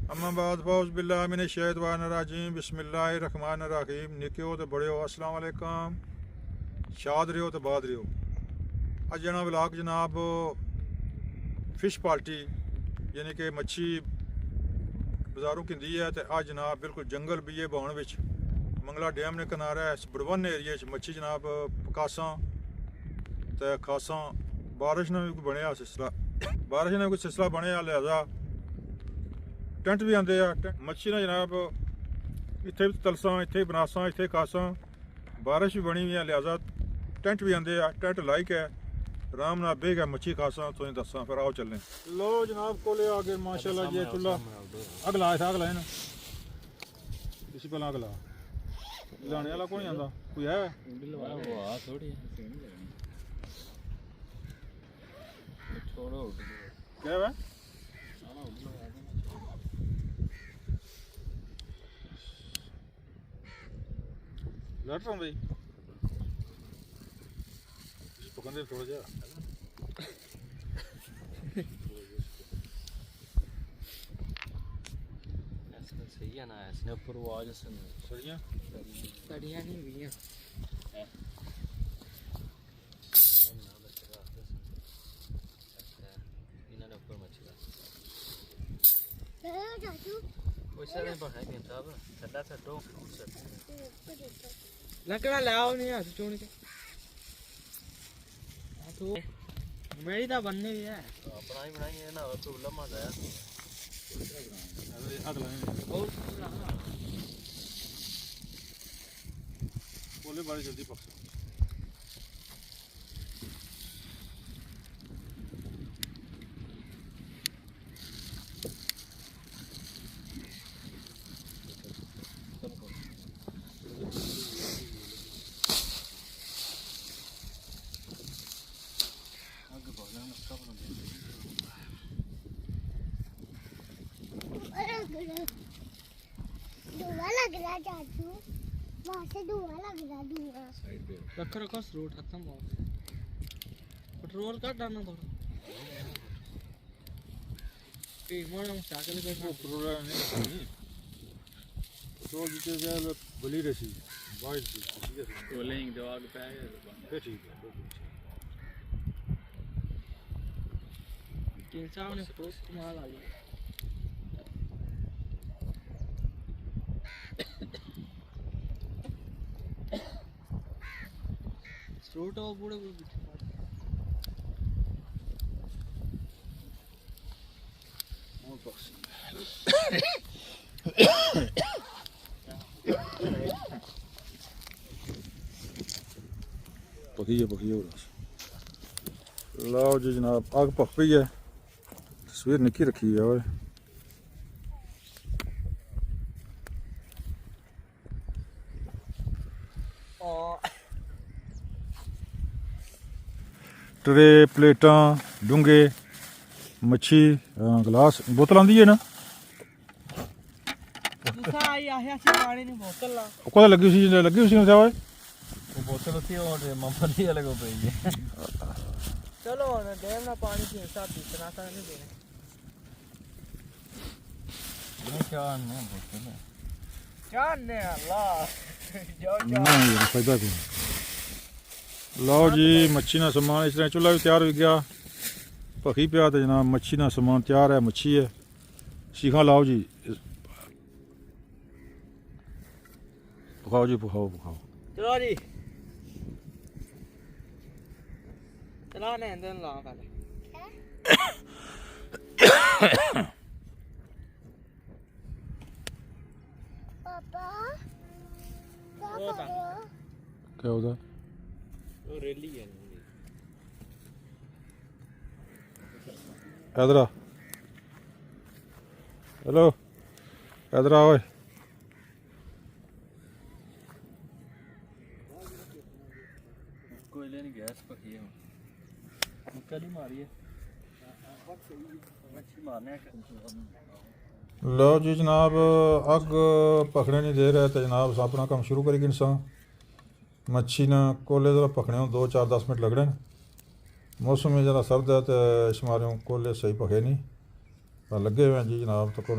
अम्माबाद फौज बिल्लाह मिनश शैतानिर रजीम बिस्मिल्लाहिर रहमानिर रहीम। निक्कियो ते बड़ियो अस्सलाम वालेकुम, शाद रहो तो बाद रहो। अज जना व्लॉग जनाब फिश पार्टी यानी कि मच्छी बाजारों की है। तो अज जनाब बिल्कुल जंगल भी है बाण विच मंगला डैम ने किनारा है। इस बड़वन एरिए मच्छी जनाब पकासा तो खासा बारिश ने भी बनया सिलसिला, बारिश ने कोई सिलसिला बनया, लिहाजा टेंट भी आते हैं। मच्छी ने जनाब इतने भी तलसा, इतने बनासा, इतने कासा, बारिश भी बनी हुई है, लिहाजा टेंट भी आते हैं। टेंट लाइक है, आराम नाल बेह गया मच्छी खासा तुम दसा। फिर आओ चलें। लो जनाब कोले आ गए माशाल्लाह जी। चूल्हा अगला अगला है ना, इसी पहला अगला लाने वाला कौन आता कोई है? क्या है लड़ रहा हूँ भाई, पकड़ने थोड़ा जा सही है ना। इसने ऊपर आवाज सड़ियाँ सड़ियाँ नहीं हुई हैं। इन्होंने ऊपर मच्छी लकड़ा लाओ नहीं है चोड़ के तो मेरी तो बनने भी है अपना ही बनाई है ना। तो लम्हा जाया बोले बड़ी जल्दी पक सकते। धुआं लग रहा चाचू, वहाँ से धुआं लग रहा। धुआं रखो रखो रोड खत्म हो गया। पेट्रोल का डालना थोड़ा मोड़ चाकल कर पेट्रोल नहीं, पेट्रोल जितने ज़्यादा बली रसी वाइट सी रोलिंग दवा के पे फिर ठीक है। किन साहब ने पोस्ट मार आ गया। रोड और बूढ़े बूढ़े पकी है लाओ जी जनाब। आग पक पई है, तस्वीर निकी रखी है। और ट्रे प्लेटा डूंगे मच्छी गिलास बोतल आंदी है ना। कोई लगी उसी वो बोतल थी और मम्मी अलग हो गई है। चलो ना डैम ना पानी के साथ इतना सा नहीं देना। ये क्या है बोतल है जान ने अल्लाह जाओ नहीं फायदा भी। लो जी मच्छी ना समान इस तरह चूल्हा भी तैयार हो गया, भखी पिया तो जनाब मच्छी ना समान तैयार है। मच्छी है सीखा लाओ जी, पकाओ जी पकाओ पकाओ। चलो जी चला ने अंदर ला पहले पापा क्या कर रहे हो? क्या होता वो रेली है इधर आ, हेलो इधर आओ। कोयले ने गैस पकी है कल ही मारी है मच्छी मारने का। लो जी जनाब अग पकड़े नहीं दे रहे तो जनाब अपना काम शुरू करेगी इंसान। मच्छी ना कोले जरा पकड़े 2-4-10 मिनट लग रहे हैं। मौसम में ज़रा सर्द है तो इस मारे कोले सही पके नहीं पर लगे हुए हैं जी जनाब। तो को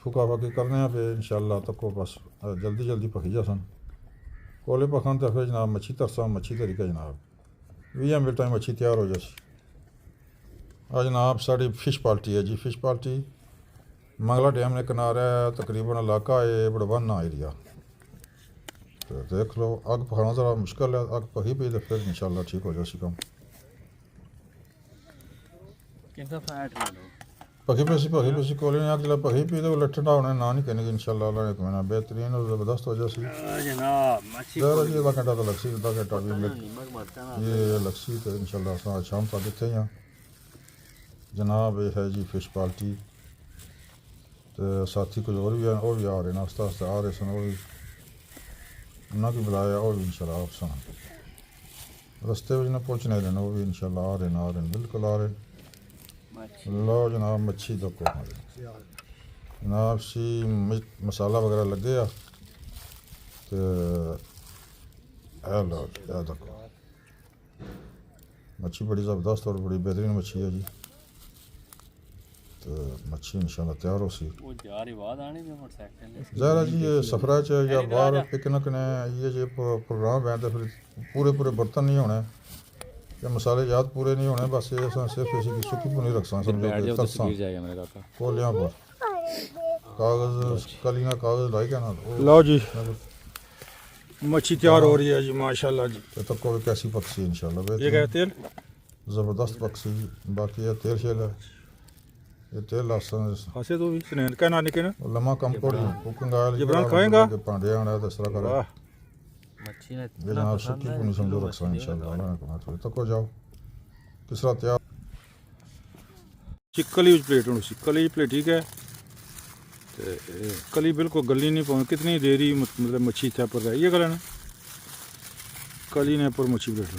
फुका फाकी करने पे इंशाल्लाह तक को बस जल्दी जल्दी पकी जा सन कोले पकन तो फिर जनाब मच्छी तरसा मच्छी तरीका जनाब 20 मिनट में मच्छी तैयार हो जासी। आज जनाब साड़ी फिश पार्टी है जी। फिश पार्टी मंगला डैम ने किनारा है, तकरीबन इलाका है बड़वाना एरिया। तो देख लो अग पकाना ज़रा मुश्किल है, अग पकी पी तो फिर इंशाल्लाह ठीक हो जासी कम। पकी पैसी कोले ने अग जला पकी पी तो लट्ठा होने ना नहीं कहने की इंशाल्लाह अल्लाह ने कहना बेहतरीन और ज़बरदस्त हो जासी। ज़रा जी आधा घंटा तो लगसी, आधा घंटा भी ये लगसी तो इंशाल्लाह शाम तक इतने ही हैं जनाब। ये है जी फिश पार्टी। तो साथी कुछ और भी आ रहे हैं, आस्ता आस्ता आ रहे सन और भी उन्होंने की बुलाया और भी इंशाल्लाह आप सन रस्ते में जिन्हें पहुँचने देना वो भी इंशाल्लाह आ रहे हैं बिल्कुल आ रहे। लो जनाब मच्छी तो को जनाब सी मसाला वगैरह लग गया तो लो याद रखो मच्छी बड़ी ज़बरदस्त और बड़ी बेहतरीन मच्छी है जी। तो मच्छी इंशाल्लाह तैयार हो सी ज़रा जी ये सफ़रा च या बाहर पिकनिक ने ये जो प्रोग्राम है तो फिर पूरे पूरे बर्तन नहीं होने या मसाले याद पूरे नहीं होने बस ये सिर्फ इसी की सुखी पुनी रख समझो तरसा कोलियाँ पर कागज़ कलियाँ कागज़ लाई क्या ना। लो जी मच्छी तैयार हो रही है जी माशाल्लाह जी। तो तक को कैसी पकसी इंशाल्लाह ये क्या तेल ज़बरदस्त पकसी। बाकी ये तेल शेल है ये तेल लहसुन खासे तो भी स्नेह का ना निकले लम्मा कम कोड़ी कुकिंग आयल ये बना खाएगा के पांडे आना है दसरा करे मच्छी ने ये जनाब सुखी पुनी समझो रख इंशाल्लाह अल्लाह ने कहा तो तक हो जाओ किसरा तैयार चिकली प्लेट होनी सी कली प्लेट ठीक है। तो कली बिल्कुल गली नहीं पाऊँ कितनी देरी मतलब मच्छी थे पर ये गला ना कली ने पर मच्छी प्लेट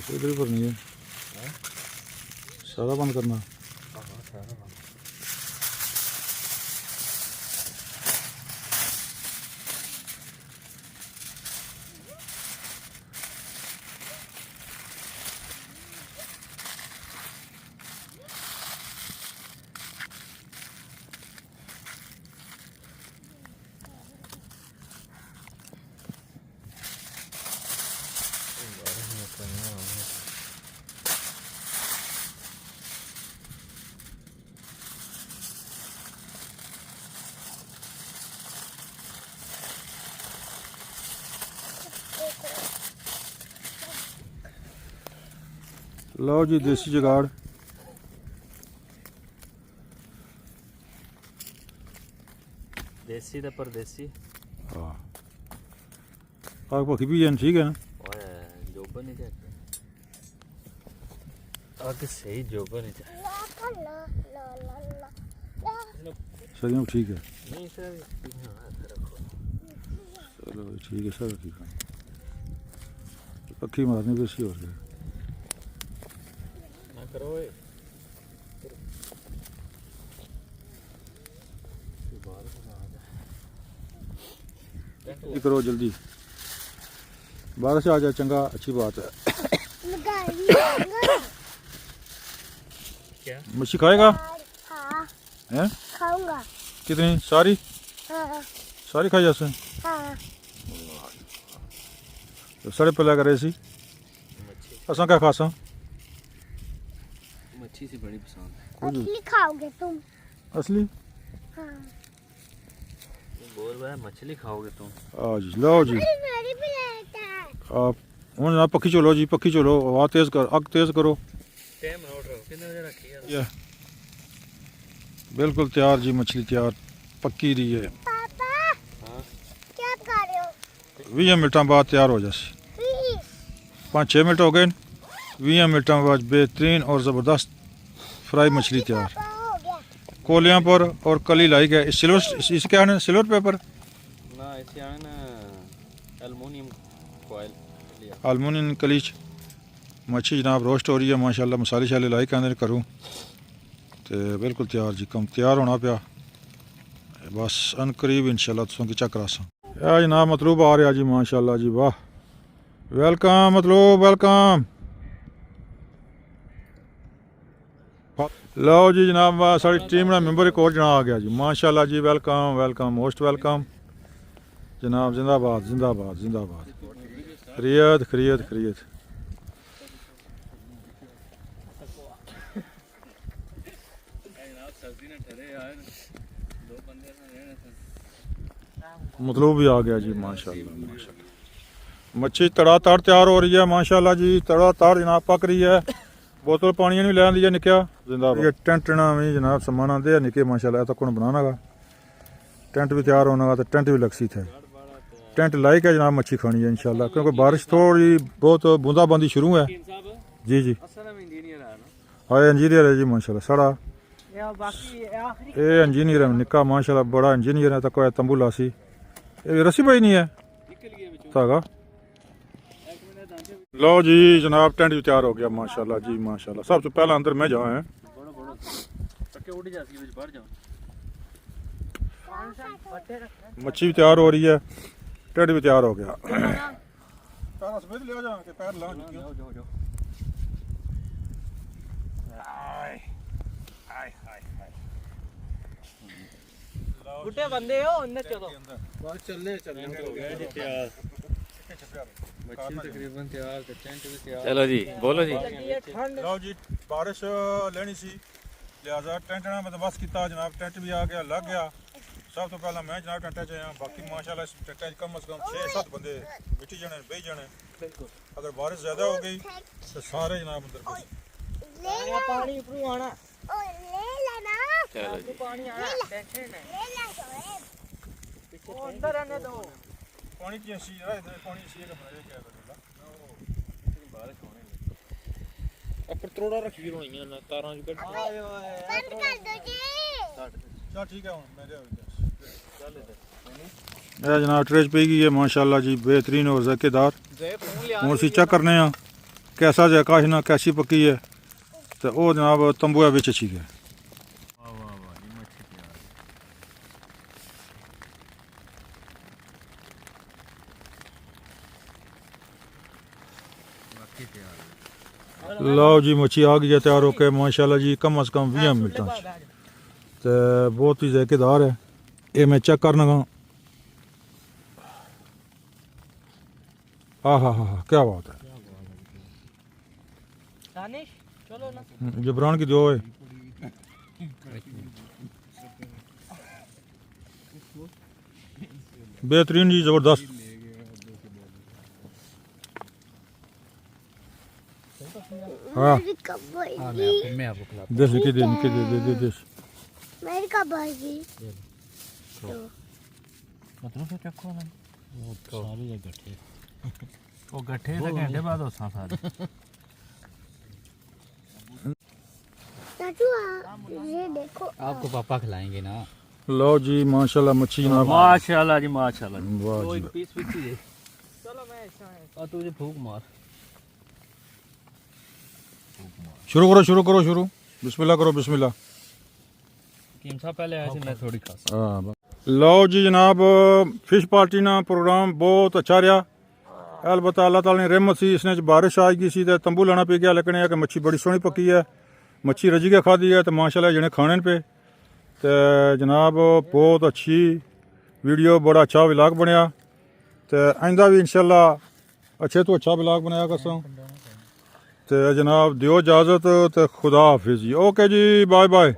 इधर पर नहीं है सारा बंद करना। लो जी देसी जुगाड़ देसी ते परदेसी हाँ आग पकी भी है ठीक है ना ओए जोबन नहीं थे आग सही जोबन नहीं थे सही ठीक है नहीं सर चलो ठीक है सर ठीक है पक्की मारनी बेसी हो गया करो करो जल्दी बाहर से आ जाए चंगा अच्छी बात है। क्या मच्छी खाएगा हाँ हैं खाऊंगा कितनी सारी हाँ सारी खाई जैसे हाँ तो साढ़े पहले करे सी असा क्या खासा मच्छी से बड़ी पसंद है असली खाओगे तुम असली हाँ बोल रहा है मछली खाओगे तुम आज लो जी मेरी प्लेट है आप हूँ जनाब पक्की चलो जी पक्की चलो आवाज़ तेज़ कर अग तेज़ करो टाइम नोट रखो कितने बजे रखी है ये बिल्कुल तैयार जी मछली तैयार पक्की रही है पापा हां क्या कर रहे हो 20 मिनटों बाद तैयार हो जाए 5-6 मिनट हो गए 20 मिनटों बाद बेहतरीन और ज़बरदस्त फ्राई मछली तैयार पापा हो गया कोलियाँ पर और कली लाई गए सिल्वर इस क्या है सिल्वर पेपर ना ऐसे आने ना एल्युमिनियम फॉइल लिया एल्युमिनियम कलीच मच्छी जनाब रोस्ट हो रही है माशाल्लाह मसाले शाले लाई कहते करूँ तो बिल्कुल तैयार जी कम तैयार होना पाया बस अन करीब इंशाल्लाह तुम की चक रहा ਇਹ ਜਨਾਬ ਮਤਲੂਬ ਆ ਰਿਹਾ ਜੀ ਮਾਸ਼ਾਅੱਲਾ ਜੀ ਵਾਹ ਵੈਲਕਮ ਮਤਲੂਬ ਵੈਲਕਮ ਲਓ ਜੀ ਜਨਾਬ ਸਾਡੀ ਟੀਮ ਦਾ ਮੈਂਬਰ ਇੱਕ ਹੋਰ ਜਣਾ ਆ ਗਿਆ ਜੀ ਮਾਸ਼ਾਅੱਲਾ ਜੀ ਵੈਲਕਮ ਵੈਲਕਮ ਮੋਸਟ ਵੈਲਕਮ ਜਨਾਬ ਜ਼ਿੰਦਾਬਾਦ ਜ਼ਿੰਦਾਬਾਦ ਜ਼ਿੰਦਾਬਾਦ ਖਰੀਅਤ ਖਰੀਅਤ ਖਰੀਅਤ मतलब भी आ गया जी माशाल्लाह माशाल्लाह मच्छी तड़ाताड़ तैयार हो रही है माशाल्लाह जी तड़ाताड़ जनाब पक रही है बोतल पानी नहीं लैन दी है निक्या जिंदाबाद ये टेंट ना भी जनाब सामान आते हैं निके माशाल्लाह तो कौन बनाना गा टेंट भी तैयार होना तो टेंट भी लग सी थे टेंट लाइक है जनाब मच्छी खानी है इंशाल्लाह क्योंकि बारिश थोड़ी बहुत बूंदाबांदी शुरू है जी जी हाँ इंजीनियर है जी माशाल्लाह साड़ा ये इंजीनियर है निक्का माशाल्लाह बड़ा इंजीनियर है तो कोई तंबू लासी ये रस्सी भाई नहीं है धागा लो जी जनाब टेंट भी तैयार हो गया माशाल्लाह जी माशाल्लाह सब से पहला अंदर मैं जाऊँ है मच्छी भी तैयार हो रही है टेंट भी तैयार हो गया बुढ़े बंदे हो उन्हें चलो बस चलने हो गया जी तैयार मच्छी तकरीबन तैयार तो टेंट भी तैयार चलो जी बोलो जी लो जी बारिश लेनी सी लिहाजा टेंट ना मतलब बस किया जनाब टेंट भी आ गया लग गया सब तो पहला मैं जनाब टेंट च आया बाकी माशाल्लाह इस टेंट च कम से कम 6-7 बंदे बैठी जाने बेही जाने अगर बारिश ज्यादा हो गई तो सारे जनाब अंदर पानी ऊपर आना ले लेना चलो जी पानी आना टेंशन है पीछे अंदर आने दो पानी की सी है इधर पानी सी का बनाया क्या करेगा बारिश होने ऊपर त्रोड़ा रखी होनी है ना तारां जो कट आयो बंद कर दो जी चल ठीक है मेरे चल इधर ये जनाब ट्रेज पे गई है माशाल्लाह जी बेहतरीन और ज़ायकेदार और सी चेक करने हैं कैसा जयकाश ना कैसी पकी है तो वो जनाब तंबू है बिच अच्छी है लो जी मच्छी आ गई है तैयार होकर माशाल्लाह जी कम से कम 20 मिनट तो बहुत ही ज़ायकेदार है ये मैं चेक करना हाँ हाँ हाँ क्या बात है दानिश चलो ना जबरान की दो है बेहतरीन जी जबरदस्त हाँ मेरी कब आएगी मैं आपको खिलाता देश के दे देश मेरी कब आएगी मतलब तो चक्को ना वो सारे ये गट्ठे वो गट्ठे तो घंटे बाद होसा सारे चाचू ये देखो आपको पापा खिलाएंगे ना लो जी माशाल्लाह मच्छी जनाब माशाल्लाह जी माशाल्लाह वाह वो जी एक पीस पीछे दे चलो मैं ऐसा है और तुझे फूक मार शुरू करो बिस्मिल्लाह करो बिस्मिल्लाह कीमसा पहले आया थी मैं थोड़ी खास हाँ लो जी जनाब फिश पार्टी ना प्रोग्राम बहुत अच्छा रहा अलबत्ता अल्लाह ताला ने रहमत सी इसने बारिश आ गई सी तो तंबू लाना पे गया लेकिन कि मच्छी बड़ी सोहनी पकी है मच्छी रजी के खाधी है तो माशाल्लाह जने खाने पे तो जनाब बहुत अच्छी वीडियो बड़ा अच्छा व्लॉग बनया तो आइंदा भी इंशाल्लाह अच्छे तो अच्छा व्लॉग बनाया करसा तो जनाब दियो इजाज़त तो खुदा हाफिज़ जी ओके जी बाय बाय